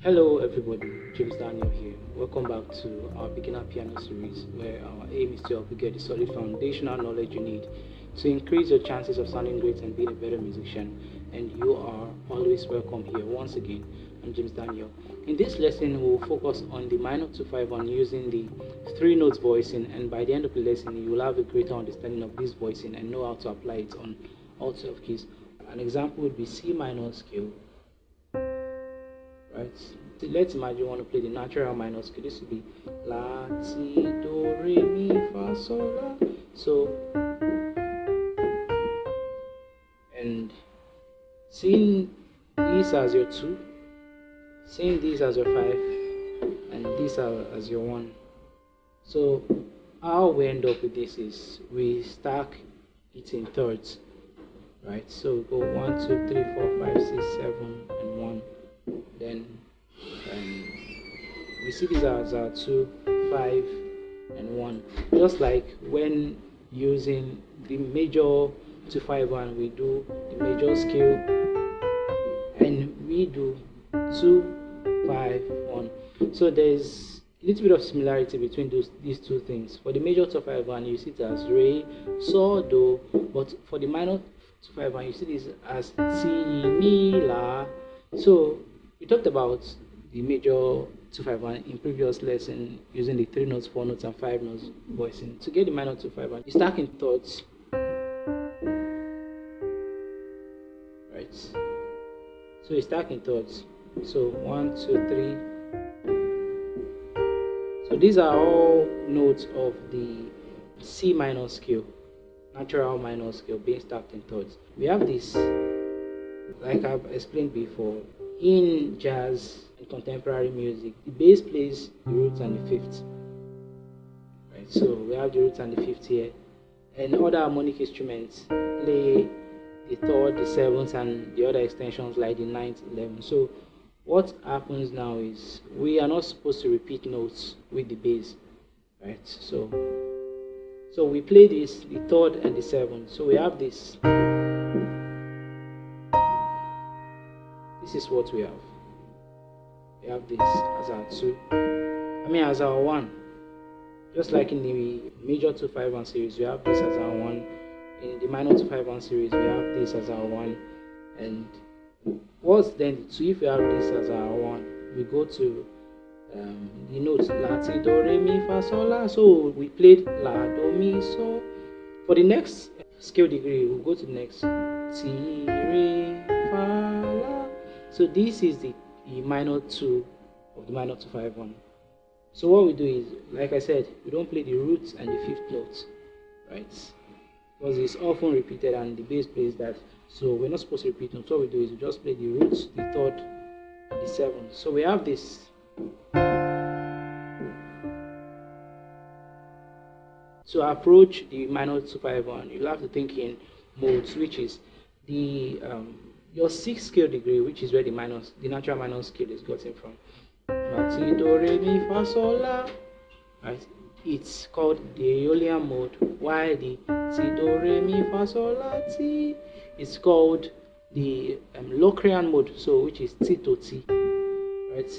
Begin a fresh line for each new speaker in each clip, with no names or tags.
Hello everybody, James Daniel here. Welcome back to our beginner piano series where our aim is to help you get the solid foundational knowledge you need to increase your chances of sounding great and being a better musician. And you are always welcome here. Once again, I'm James Daniel. In this lesson, we'll focus on the minor 251 using the three notes voicing, and by the end of the lesson, you will have a greater understanding of this voicing and know how to apply it on all 12 keys. An example would be C minor scale. Right, so let's imagine you want to play the natural minor scale. This would be La, Ti, Do, Re, Mi, Fa, Sol, La. So, and seeing this as your 2, seeing this as your 5, and this as your 1. So, how we end up with this is we stack it in thirds, right? So, we go 1, 2, 3, 4, 5, 6, 7, and 1. Then we see these as 2, 5, and 1. Just like when using the major 251, we do the major scale and we do 2, 5, 1. So there's a little bit of similarity between these two things. For the major 251, you see it as Re, So, Do, but for the minor 251, you see this as Si, Mi, La. So we talked about the major 251 in previous lesson using the 3 notes, 4 notes, and 5 notes voicing. To get the minor 251, you stack in thirds, right? So you stack in thirds. So 1, 2, 3. So these are all notes of the C minor scale, natural minor scale, being stacked in thirds. We have this, like I've explained before. In jazz and contemporary music, the bass plays the root and the fifth, right? So we have the root and the fifth here, and other harmonic instruments play the third, the seventh, and the other extensions like the ninth, 11th. So what happens now is we are not supposed to repeat notes with the bass, right? So we play this, the third and the seventh. So we have this. This is what we have. We have this as our 2. As our 1. Just like in the major 251 series, we have this as our 1. In the minor 251 series, we have this as our 1. And what's then the 2? If we have this as our 1, we go to the notes La, Ti, Do, Re, Mi, Fa, Sol, La. So we played La, Do, Mi, So. For the next scale degree, we'll go to the next Ti, Re, Fa, La. So this is the minor 2 of the minor 251. So what we do is, like I said, we don't play the root and the 5th note, right? Because it's often repeated and the bass plays that. So we're not supposed to repeat notes. What we do is we just play the root, the 3rd, and the 7th. So we have this. To approach the minor 251, you'll have to think in modes, which is the your 6th scale degree, which is where the natural minor scale is gotten from. La, Ti, Do, Re, Mi, Fa, Sol, La. Right? It's called the Aeolian mode, while the Ti, Do, Re, Mi, Fa, Sol, La, Ti is called the Locrian mode, so which is Ti to Ti. Right?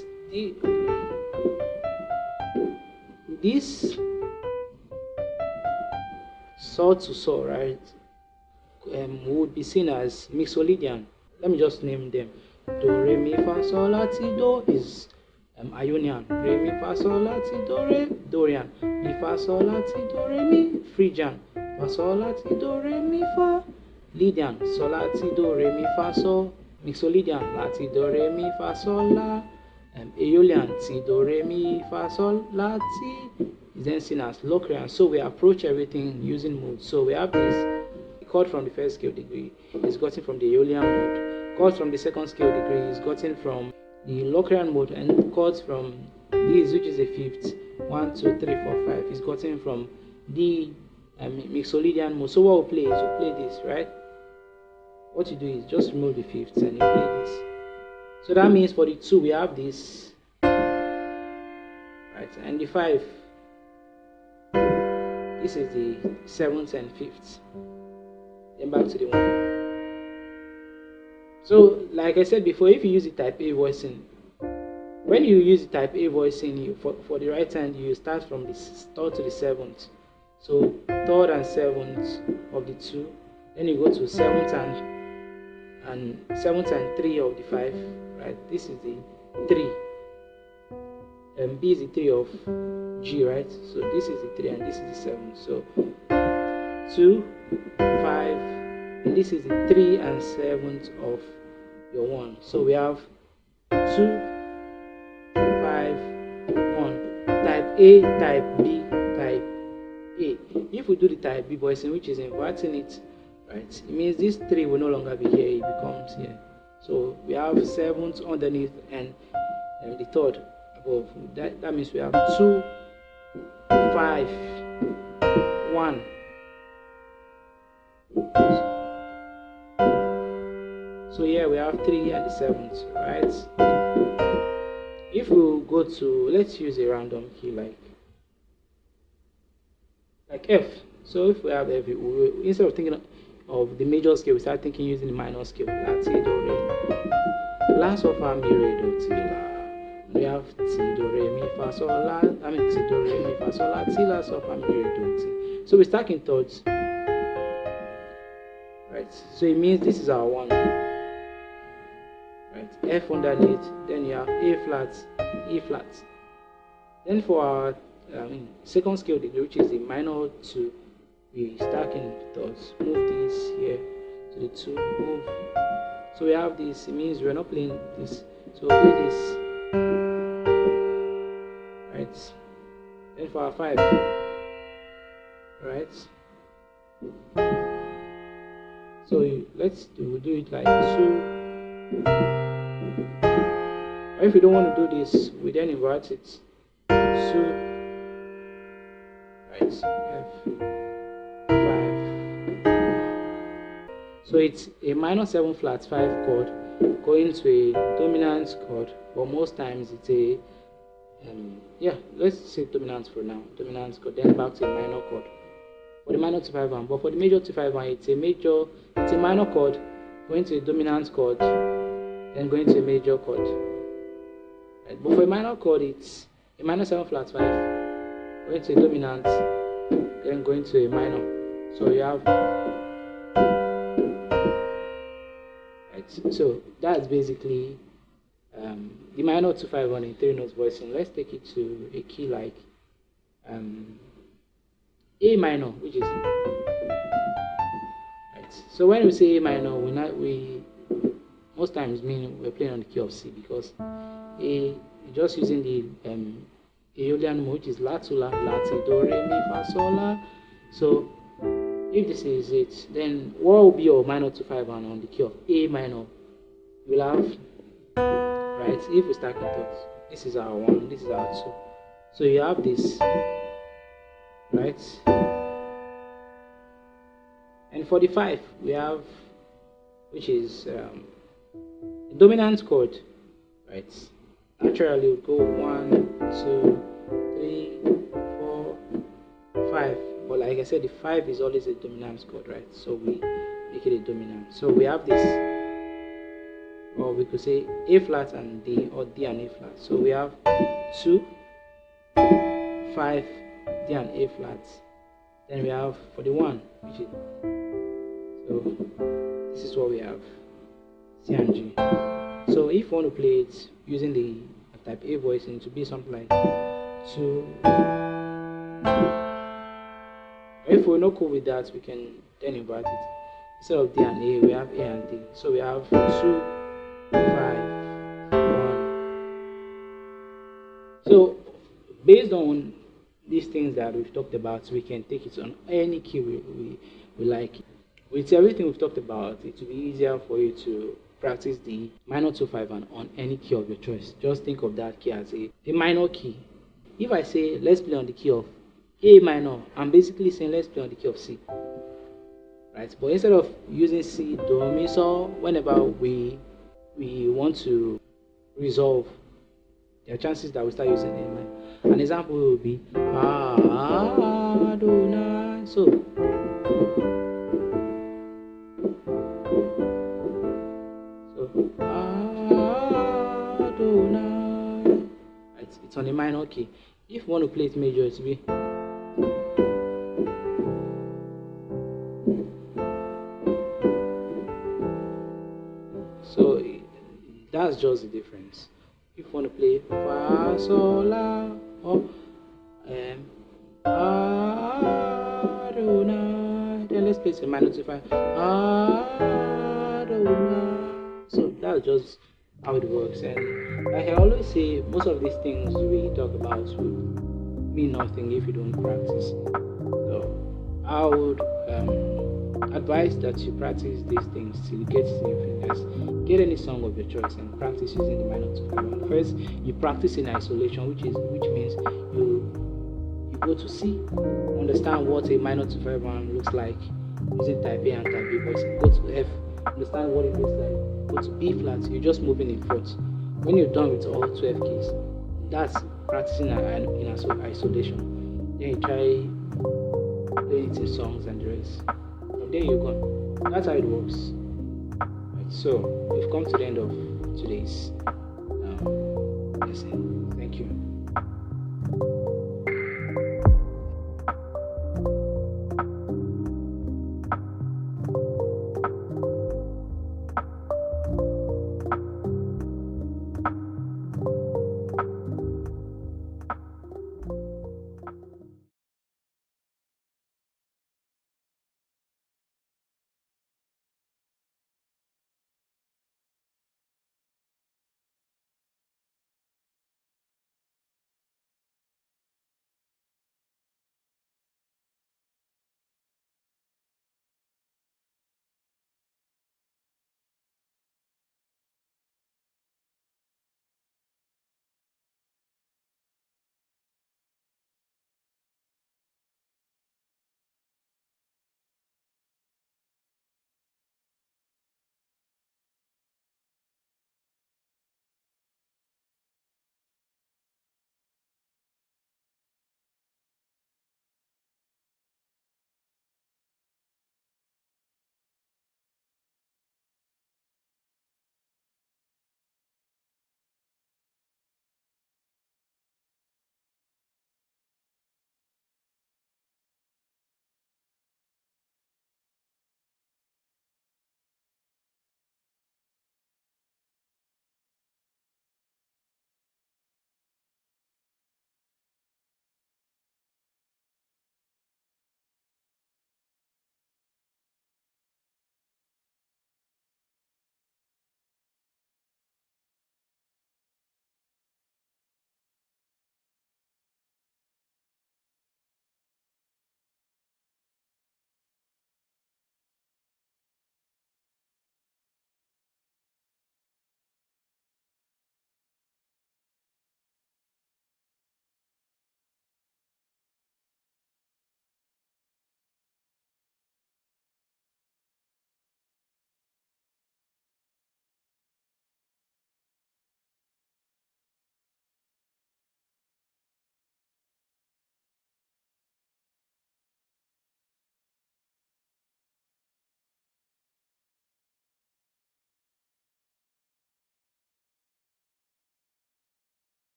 This Sol to Sol, right, would be seen as Mixolydian. Let me just name them. Do, Re, Mi, Fa, Sol, La, Ti, Do is Ionian. Re, Mi, Fa, Sol, La, Ti, Do, Re, Dorian. Mi, Fa, Sol, La, Ti, Do, Re, Mi, Phrygian. Fa, Sol, La, Ti, Do, Re, Mi, Fa, Lydian. Sol, La, Ti, Do, Re, Mi, Fa, Sol, Mixolydian. La, Ti, Do, Re, Mi, Fa, Sol, La. Aeolian. Ti, Do, Re, Mi, Fa, Sol, La, Ti is then seen as Locrian. So we approach everything using modes. So we have this. Chord from the 1st scale degree is gotten from the Aeolian mode. Chords from the 2nd scale degree is gotten from the Locrian mode, and chords from this, which is the 5th, 1, 2, 3, 4, 5, is gotten from the Mixolydian mode. So what we play is we play this, right? What you do is just remove the 5th and you play this. So that means for the 2 we have this, right? And the 5, this is the 7th and 5th. Then back to the 1. So, like I said before, if you use the type A voicing, When you use the type A voicing, for the right hand, you start from the third to the seventh. So third and seventh of the two, then you go to seventh and seventh and three of the five. Right, this is the three, and B is the three of G. Right, so this is the three and this is the seven. So 2, 5, and this is the 3 and 7th of your 1. So we have 2, 5, 1. Type A, type B, type A. If we do the type B voicing, which is inverting it, right, it means this 3 will no longer be here, it becomes here. So we have 7th underneath and the third above. That means we have 2, 5, 1. So here we have 3 and the 7th, right? If we go to, let's use a random key like F. So if we have F, instead of thinking of the major scale, we start thinking using the minor scale. La, ti, do, re. La, so, fa, mi, re, do, ti, la. We have ti, do, re, mi, fa, so, la. I mean ti, do, re, mi, fa, so, la, ti, la, so, fa, mi, re, do, ti. So we start in thirds. Right, so it means this is our 1, right? F underneath, then you have A flat, E flat. Then for our second scale degree, which is the minor 2, we start in thirds. Move this here to the 2, move. So we have this, it means we're not playing this. So we'll play this, right? Then for our 5, right? So let's do it like 2. Or if we don't want to do this, we then invert it. 2, right? F5. So it's a minor 7 flat 5 chord going to a dominant chord, but most times it's a let's say dominant for now. Dominant chord, then back to a minor chord. For the minor 2-5-1, but for the major 2-5-1, it's a minor chord going to a dominant chord, then going to a major chord. Right? But for a minor chord, it's a minor 7 flat 5 going to a dominant, then going to a minor. So you have, right? So that's basically the minor 2-5-1 in 3 notes voicing. Let's take it to a key like A minor, which is right. So when we say A minor, we most times mean we're playing on the key of C, because A, just using the Aeolian mode, which is La to La, La ti do re mi fa sol la. So if this is it, then what will be your minor 2-5-1 on the key of A minor? We'll have, right, if we start in thirds, this is our 1, this is our 2. So you have this, right? And for the 5, we have, which is the dominant chord, right? Naturally, we'll go 1, 2, 3, 4, 5. But like I said, the 5 is always a dominant chord, right? So we make it a dominant. So we have this, or we could say A flat and D, or D and A flat. So we have 2, 5, D and A flat. Then we have for the 1, which is, so this is what we have, C and G. So if you want to play it using the type A voicing, to be something like 2. If we're not cool with that, we can then invert it. Instead of D and A, we have A and D. So we have 2, 5, 1. So based on these things that we've talked about, we can take it on any key we like. With everything we've talked about, it will be easier for you to practice the minor 2-5-1 on any key of your choice. Just think of that key as a minor key. If I say let's play on the key of A minor, I'm basically saying let's play on the key of C, right? But instead of using C, Do, Mi, So, whenever we want to resolve, there are chances that we start using A minor. An example will be Adonai. So Adonai. right? It's on a minor key. If you want to play it major, it will be. So that's just the difference. If you want to play fa sol la or Adonai, then let's play some minor to five Adonai. So that's just how it works. And like I always say, most of these things we talk about would mean nothing if you don't practice. So I would advise that you practice these things till you get to your fingers. Get any song of your choice and practice using the minor to five one. First, you practice in isolation, which means you go to C, understand what a minor to five one looks like using type A and type B voice. Go to F, understand what it looks like. Go to B flat, you're just moving in fourth. When you're done with all 12 keys, that's practicing in isolation. Then you try playing it in songs and the rest. From there you're gone. That's how it works. Right, so we've come to the end of today's lesson. Thank you.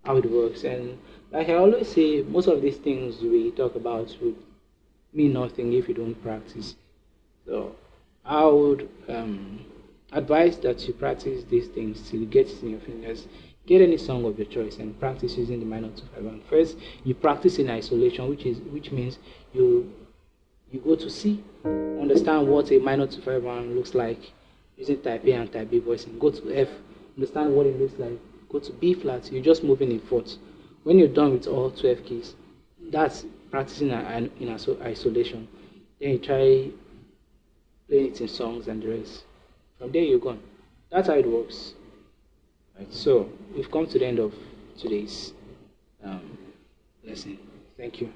how it works. And like I always say, most of these things we talk about would mean nothing if you don't practice. So I would advise that you practice these things till you get it in your fingers. Get any song of your choice and practice using the minor 251. First, you practice in isolation, which means you go to C, understand what a minor 251 looks like using type A and type B voicing. Go to F, understand what it looks like. Go to B flat, you're just moving in fourths. When you're done with all 12 keys, that's practicing in isolation. Then you try playing it in songs and the rest. From there, you're gone. That's how it works. Right. So we've come to the end of today's lesson. Thank you.